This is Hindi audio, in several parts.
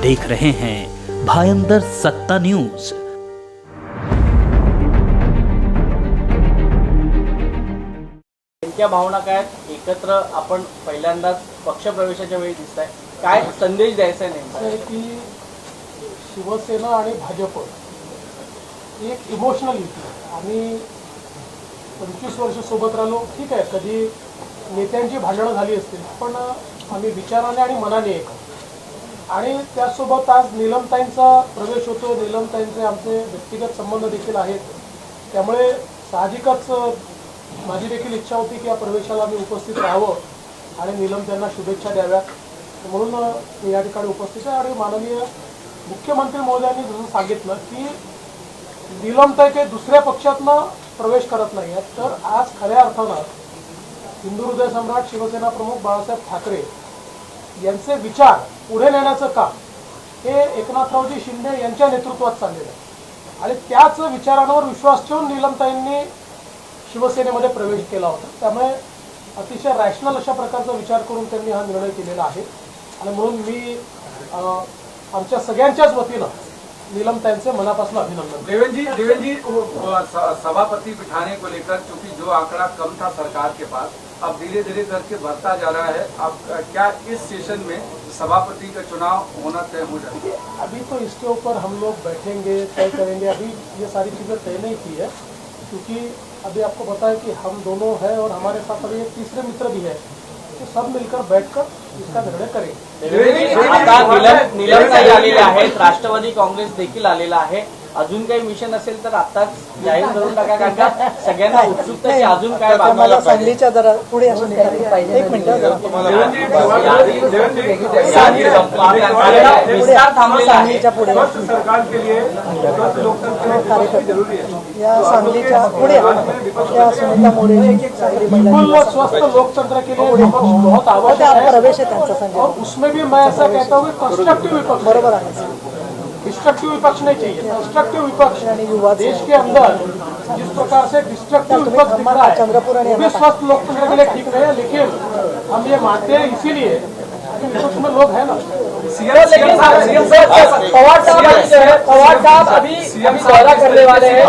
देख रहे हैं भायंदर सत्ता न्यूज। नेमक्या भावना काय एकत्र आपण पहिल्यांदाच पक्षप्रवेशाच्या वेळी दिसताय, काय संदेश द्यायचा आहे नेमका? की शिवसेना आणि भाजप एक इमोशनल युती, आम्ही 25 वर्ष सोबत राहिलो, ठीक आहे, कधी नेत्यांची भांडणं झाली असतील, पण आम्ही विचाराने आणि मनाने एक आहोत। आणि त्यासोबत आज नीलमताईंचा प्रवेश होतो, नीलमताईंचे आमचे व्यक्तिगत संबंध देखील आहेत, त्यामुळे साहजिकच माझी देखील इच्छा होती की या प्रवेशाला मी उपस्थित राहावं आणि नीलमताईंना शुभेच्छा द्याव्यात, म्हणून मी या ठिकाणी उपस्थित आहे। आणि माननीय मुख्यमंत्री महोदयांनी जसं सांगितलं की नीलमताई काही दुसऱ्या पक्षातनं प्रवेश करत नाही आहेत, तर आज खऱ्या अर्थानं हिंदू हृदय सम्राट शिवसेना प्रमुख बाळासाहेब ठाकरे यांचे विचार पुढे नेण्याचं काम हे एकनाथरावजी शिंदे यांच्या नेतृत्वात चाललेलं आहे आणि त्याच विचारांवर विश्वास ठेवून नीलमताईंनी शिवसेनेमध्ये प्रवेश केला होता। त्यामुळे अतिशय रॅशनल अशा प्रकारचा विचार करून त्यांनी हा निर्णय केलेला आहे आणि म्हणून मी आमच्या सगळ्यांच्याच वतीनं नीलमताईंचे मनापासून अभिनंदन। देवेंद्र जी सभापति बिठाने को लेकर क्योंकि जो आंकड़ा कम था सरकार के पास, अब धीरे धीरे करके बढ़ता जा रहा है, अब क्या इस सेशन में सभापति का चुनाव होना तय हो जाएगा? अभी तो इसके ऊपर हम लोग बैठेंगे, तय करेंगे, अभी ये सारी चीज़ें तय नहीं की है, क्योंकि अभी आपको पता है कि हम दोनों हैं और हमारे साथ अभी एक तीसरे मित्र भी है, तो सब मिलकर बैठकर इसका निर्णय करेंगे। आता नीलमताई आलेले आहेत, राष्ट्रवादी काँग्रेस देखील आलेला आहे, अजून काही मिशन असेल तर आताच जाहीर करून टाका, कारण का सगळ्यांना उत्सुकता आहे अजून काय बाबा सांगलीच्या जरा पुढे असून एक मिनिट विस्तार थांबलेला आहे पुढे सरकार के लिए या सांगलीच्या पुढे या सुनीता मोरे बिल्कुल स्वस्थ लोकतंत्र के लिए विपक्ष बहुत आवश्यक है, प्रवेश है त्यांचा संजय, और उसमें भी मैं ऐसा कहता हूँ कि कंस्ट्रक्टिव विपक्ष, बरोबर आहे, डिस्ट्रक्टिव विपक्ष नहीं चाहिए, कंस्ट्रक्टिव विपक्ष। देश के अंदर जिस प्रकार से डिस्ट्रक्टिव विपक्ष दिख रहा है वो भी स्वस्थ लोकतंत्र के लिए ठीक नहीं है, लेकिन हम ये मानते हैं इसीलिए कि विपक्ष में लोग हैं ना। पवार साहब अभी दौरा करने वाले हैं,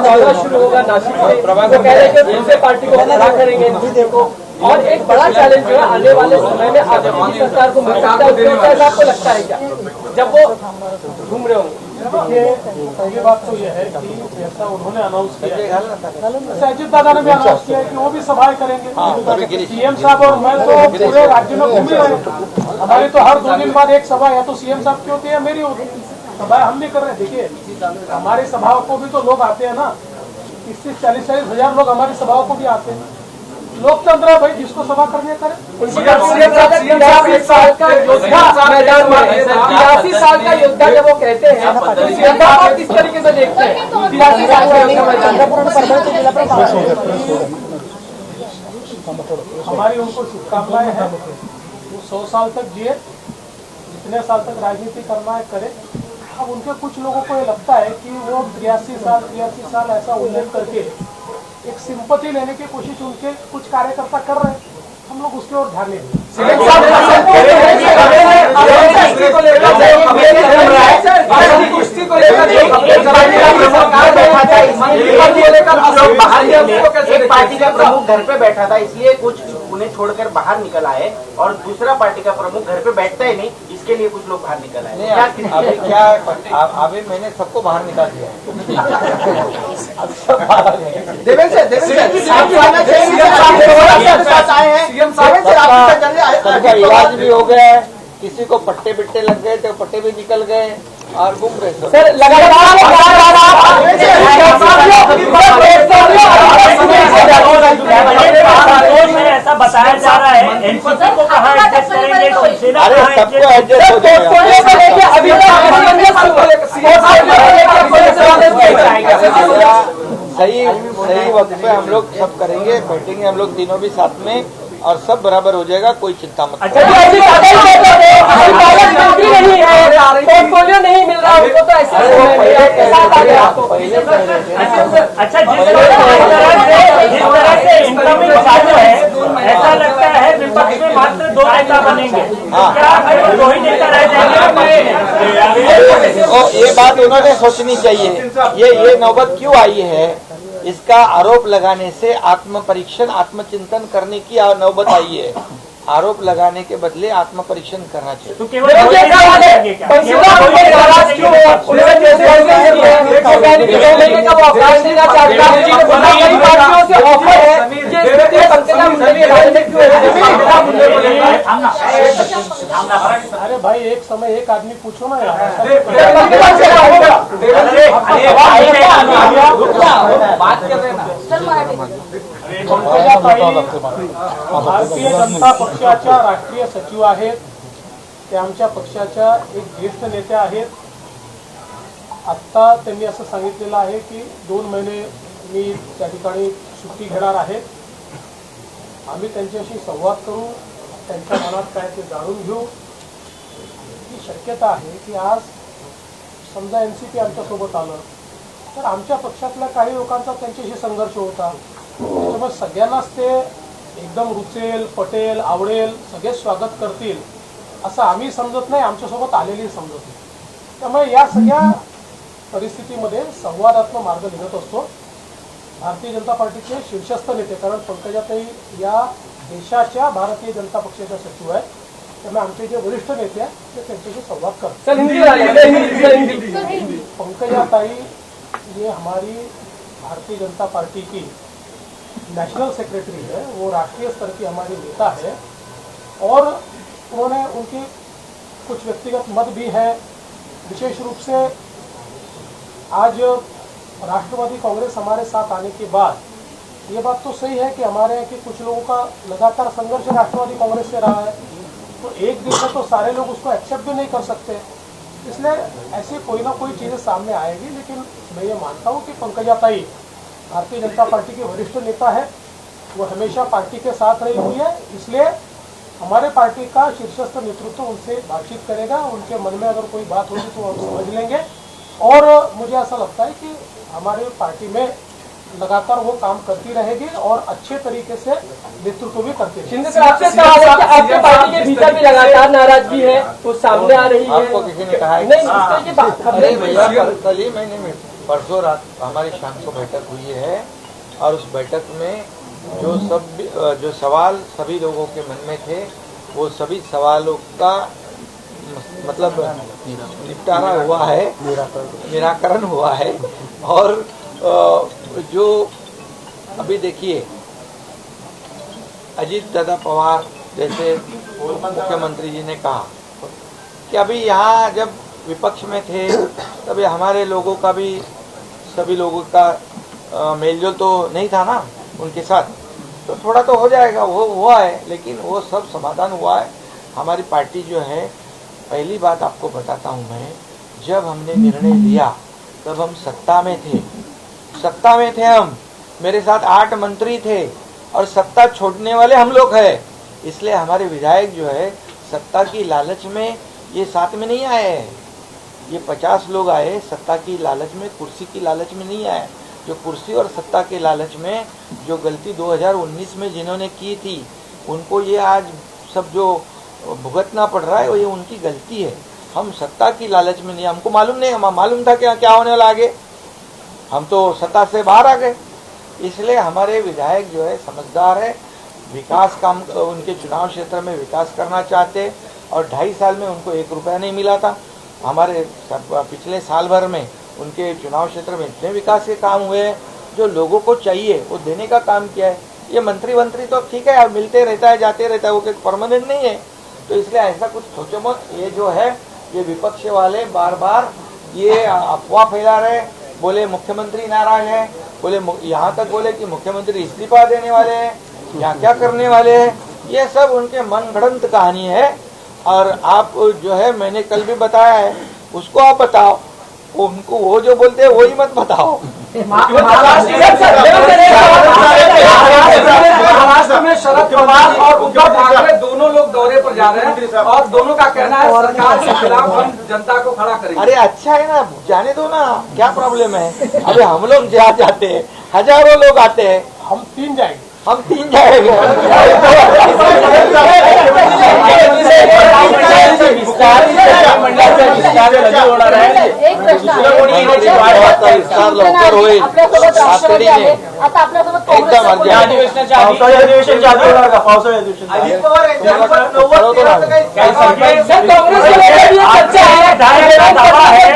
दौरा शुरू होगा नासिक से, वो कह रहे हैं कि दूसरे पार्टी को खड़ा करेंगे देखो, और एक बड़ा चैलेंज जो है आने वाले समय में आजादी की सरकार को मिल सकता है, आपको लगता है क्या जब वो घूम रहे होंगे? देखिए, पहली बात तो यह है कि जैसा उन्होंने अनाउंस किया है, अजित दादा ने भी अनाउंस किया है कि वो भी सभाएं करेंगे। सीएम साहब और मैं तो पूरे राज्य में घूम रहे हैं, हमारी तो हर 2 दिन बाद एक सभा या तो सीएम साहब की होती है, मेरी होती है, सभाएं हम भी कर रहे हैं। देखिए, हमारी सभाओं को भी तो लोग आते हैं ना, 30-40 हजार लोग हमारी सभाओं को भी आते हैं। लोकतंत्र है भाई, जिसको सभा करनी है करे। 83 साल का योद्धा मैदान में, 83 साल का योद्धा जब वो कहते हैं, आप किस तरीके से देखते हैं 83 साल का हमारी उनको शुभकामनाएं हैं, वो 100 साल तक जिए, जितने साल तक राजनीति करना है करे। अब उनके कुछ लोगों को ये लगता है कि वो 83 साल ऐसा उल्लेख करके एक सिंपैथी लेने की कोशिश उनके कुछ कार्यकर्ता कर रहे हैं, हम लोग उसकी ओर ध्यान नहीं दें। एक पार्टी का प्रमुख घर पे बैठा था, इसलिए कुछ उन्हें छोड़कर बाहर निकल आए, और दूसरा पार्टी का प्रमुख घर पे बैठता ही नहीं, इसके लिए कुछ लोग बाहर निकल आए। अभी मैंने सबको बाहर निकाल दिया। इलाज भी हो गया है, किसी को पट्टे बिट्टे लग गए तो पट्टे भी निकल गए और घूम रहे सर ऐसा बताया जा रहा है एनसीपी को कहाँ एडजस्ट करेंगे, शिवसेना अरे सबको एडजस्ट हो जाएगा। सही वक्त पे हम लोग सब करेंगे, बैठेंगे हम लोग तीनों भी साथ में और सब बराबर हो जाएगा, कोई चिंता मत करो। पोर्टफोलियो नहीं मिल रहा उनको, तो ऐसा अच्छा जिस तरह से इनकमिंग चालू है, ऐसा लगता है विपक्ष में मात्र 2 नेता बनेंगे, क्या 2 ही नेता रह जाएंगे? तो ये बात उन्होंने सोचनी चाहिए। ये नौबत क्यों आई है, इसका आरोप लगाने से आत्म परीक्षण आत्मचिंतन करने की नौबत आई है। आरोप लगाने के बदले आत्म परीक्षण करना चाहिए। तो केवल नाराज क्यों हो? उन्होंने जैसे का वो अवकाश देना चाहता है, कई पार्टियों से ऑफर है कि इस स्थिति में पंकजा मुंडे के राजनीतिक क्यों है? अरे भाई, एक समय एक आदमी पूछो ना यार। बात कर रहे हैं भारतीय जनता पक्षाच्या राष्ट्रीय सचिव आहेत, ते आमच्या पक्षाच्या एक ज्येष्ठ नेत्या आहेत। आत्ता त्यांनी असं सांगितलेलं आहे की 2 महिने मी त्या ठिकाणी सुट्टी घेणार आहे। आम्ही त्यांच्याशी संवाद करू, त्यांच्या मनात काय ते जाणून घेऊ। ही शक्यता आहे की आज समजा एनसीपी आमच्यासोबत आलं तर आमच्या पक्षातल्या काही लोकांचा त्यांच्याशी संघर्ष होता, त्यामुळे सगळ्यांनाच ते एकदम रुचेल, पटेल, आवडेल, सगळे स्वागत करतील असं आम्ही समजत नाही, आमच्यासोबत आलेली समजत नाही। त्यामुळे या सगळ्या परिस्थितीमध्ये संवादात्मक मार्ग निघत असतो। भारतीय जनता पार्टीचे शीर्षस्थ नेते, कारण पंकजाताई या देशाच्या भारतीय जनता पक्षाच्या सचिव आहेत, त्यामुळे आमचे जे वरिष्ठ नेते आहेत ते त्यांच्याशी संवाद करतात। पंकजाताई ये हमारी भारतीय जनता पार्टी की नेशनल सेक्रेटरी है, वो राष्ट्रीय स्तर की हमारी नेता है और उन्होंने उनकी कुछ व्यक्तिगत मत भी है। विशेष रूप से आज राष्ट्रवादी कांग्रेस हमारे साथ आने के बाद ये बात तो सही है कि हमारे यहाँ के कुछ लोगों का लगातार संघर्ष राष्ट्रवादी कांग्रेस से रहा है, तो एक दिन में तो सारे लोग उसको एक्सेप्ट भी नहीं कर सकते, इसलिए ऐसे कोई ना कोई चीज़ें सामने आएगी। लेकिन मैं ये मानता हूँ कि पंकजाताई भारतीय जनता पार्टी के वरिष्ठ नेता है, वो हमेशा पार्टी के साथ रही हुई है, इसलिए हमारे पार्टी का शीर्षस्थ नेतृत्व उनसे बातचीत करेगा। उनके मन में अगर कोई बात होगी तो हम समझ लेंगे और मुझे ऐसा लगता है कि हमारे पार्टी में लगातार वो काम करती रहेगी और अच्छे तरीके से नेतृत्व भी करती रहेगी। शिंदे साहब, आपसे सवाल है कि आपके पार्टी के भीतर भी लगातार नाराजगी है, वो सामने आ रही है। आपको किसी ने कहा है? नहीं, इस तरह की बात अरे भैया, कल ही महीने में परसों रात हमारी शाम को बैठक हुई है और उस बैठक में जो सवाल सभी लोगों के मन में थे, वो सभी सवालों का मतलब निपटारा हुआ है, निराकरण हुआ है। और जो अभी देखिए, अजीत दादा पवार जैसे मुख्यमंत्री जी ने कहा कि अभी यहाँ जब विपक्ष में थे तभी हमारे लोगों का भी, सभी लोगों का मेलजोल तो नहीं था ना उनके साथ, तो थोड़ा तो हो जाएगा, वो हुआ है, लेकिन वो सब समाधान हुआ है। हमारी पार्टी जो है, पहली बात आपको बताता हूँ मैं, जब हमने निर्णय लिया तब हम सत्ता में थे हम, मेरे साथ 8 मंत्री थे और सत्ता छोड़ने वाले हम लोग हैं। इसलिए हमारे विधायक जो है सत्ता की लालच में ये साथ में नहीं आए हैं। ये 50 लोग आए सत्ता की लालच में, कुर्सी की लालच में नहीं आए। जो कुर्सी और सत्ता के लालच में जो गलती 2019 में जिन्होंने की थी, उनको ये आज सब जो भुगतना पड़ रहा है वो ये उनकी गलती है। हम सत्ता की लालच में नहीं, हमको मालूम नहीं, मालूम था कि क्या होने वाला आगे, हम तो सत्ता से बाहर आ गए। इसलिए हमारे विधायक जो है समझदार है, विकास काम उनके चुनाव क्षेत्र में विकास करना चाहते, और 2.5 साल में उनको 1 रुपया नहीं मिला था। हमारे पिछले साल भर में उनके चुनाव क्षेत्र में इतने विकास के काम हुए हैं जो लोगों को चाहिए वो देने का काम किया है। ये मंत्री तो ठीक है, मिलते रहता है, जाते रहता है, वो परमानेंट नहीं है। तो इसलिए ऐसा कुछ सोचो मत। ये जो है, ये विपक्ष वाले बार बार ये अफवाह फैला रहे, बोले मुख्यमंत्री नाराज है, बोले यहाँ तक बोले कि मुख्यमंत्री इस्तीफा देने वाले हैं, क्या करने वाले हैं। ये सब उनके मन गढ़ंत कहानी है। और आप जो है, मैंने कल भी बताया है, उसको आप बताओ, उनको वो जो बोलते हैं वही मत बताओ। महाराष्ट्र में शरद पवार और उद्धव ठाकरे दोनों लोग दौरे पर जा रहे हैं और दोनों का कहना है सरकार के खिलाफ हम जनता को खड़ा करेंगे। अरे अच्छा है ना, जाने दो ना, क्या प्रॉब्लम है। अभी हम लोग जाते हैं, हजारों लोग आते हैं, हम 3 जाएंगे। मंडळाचा विस्तार कधी होणार आहे एक प्रश्न आहे विस्तार लवकर होईल आपल्यासोबत राष्ट्रवादी आहे, आता आपल्यासोबत काँग्रेस एकदम अगदी पावसाळी अधिवेशन चालू होणार का? पावसाळी अधिवेशन अजित पवार यांच्यावर 90 13 काही सर कांग्रेस के लिए भी ये चर्चा है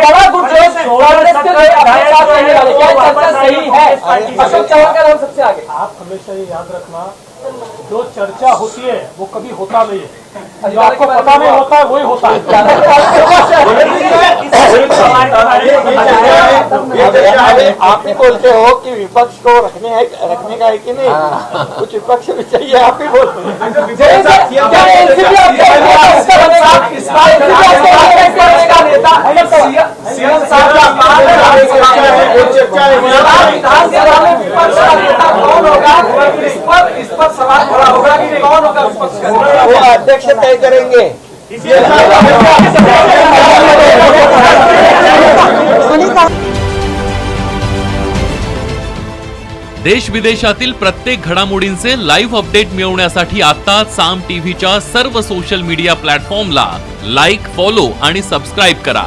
बड़ा गुट जो कांग्रेस के लिए अपने साथ रहने वाले, क्या चर्चा सही है? अशोक चव्हाण का नाम सबसे आगे। आप हमेशा ये याद रखना, जो चर्चा होती है वो कभी होता नहीं है, जो आपको पता नहीं होता है वही होता है। आप ही बोलते हो कि विपक्ष को रखने का है कि नहीं, कुछ विपक्ष भी चाहिए, आप ही बोलते हैं। इस पर सवाल खड़ा होगा कि कौन होगा विपक्ष का? वो अध्यक्ष तय करेंगे। देश विदेशातील प्रत्येक घडामोडींचे लाईव्ह अपडेट मिळवण्यासाठी आता साम टीव्हीच्या सर्व सोशल मीडिया प्लॅटफॉर्मला लाईक, फॉलो आणि सबस्क्राईब करा।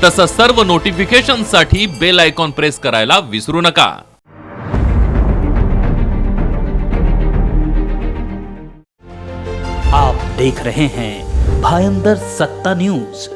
तसंच सर्व नोटिफिकेशनसाठी बेल आयकॉन प्रेस करायला विसरू नका। आप देख रहे हैं भायंदर सत्ता न्यूज।